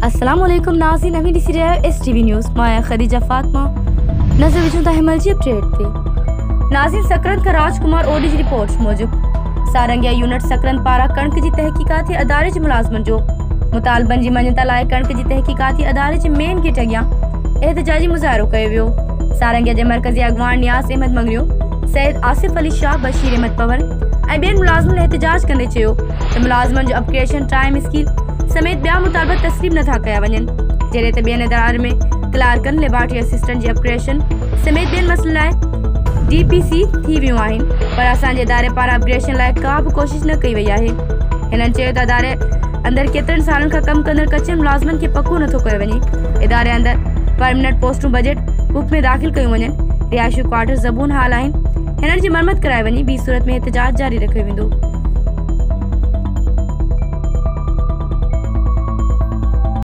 अस्सलाम वालेकुम नाज़रीन, नवी ॾिसी रहिया आहियो STV न्यूज़। मां आहियां ख़दीजा फ़ातिमा। नज़र विझूं था हिमल जी अपडेट ते। नाज़रीन, सकरंद खां राजकुमार ओडी जी रिपोर्ट मूजिब सारंगिया यूनिट सकरंद पारां कणिक जी तहक़ीक़ाती अदारे जे मुलाज़िमनि जो मुतालबनि जी मञता लाइ कणिक जी तहक़ीक़ाती अदारे जे मेन गेट अॻियां एहतिजाजी मुज़ाहिरो कयो वियो। सारंगिया जे मरकज़ी अॻवान नियाज़ अहमद मंगलियो, सैयद आसिफ अली शाह, बशीर अहमद पवन ऐं ॿियनि मुलाज़िमनि एहतिजाज कंदे चयो त मुलाज़िमनि जो अपग्रेडेशन टाइम स्केल समेत ॿिया मुतालबा तस्लीम नथा कया वञनि, जॾहिं त ॿियनि इदारनि में क्लार्कनि, लेबॉरेटरी असिस्टेंट जी अपग्रेडेशन समेत ॿियनि मसइलनि लाइ DPC थी वियूं आहिनि, पर असांजे इदारे पारां अपग्रेडेशन लाइ का बि कोशिश न कई वई आहे। हिननि चयो त इदारे अंदरि केतिरनि सालनि खां कमु कंदड़ कचनि मुलाज़िमनि खे पको नथो कयो वञे। इदारे अंदरि परमनेंट पोस्टूं बजट बुक में दाख़िल कयूं वञनि, रिहाइशी क्वार्टर ज़बून हाल आहिनि, हिननि जी मरम्मत कराए वञे, ॿी सूरत में एहतिजाज जारी रखियो वेंदो।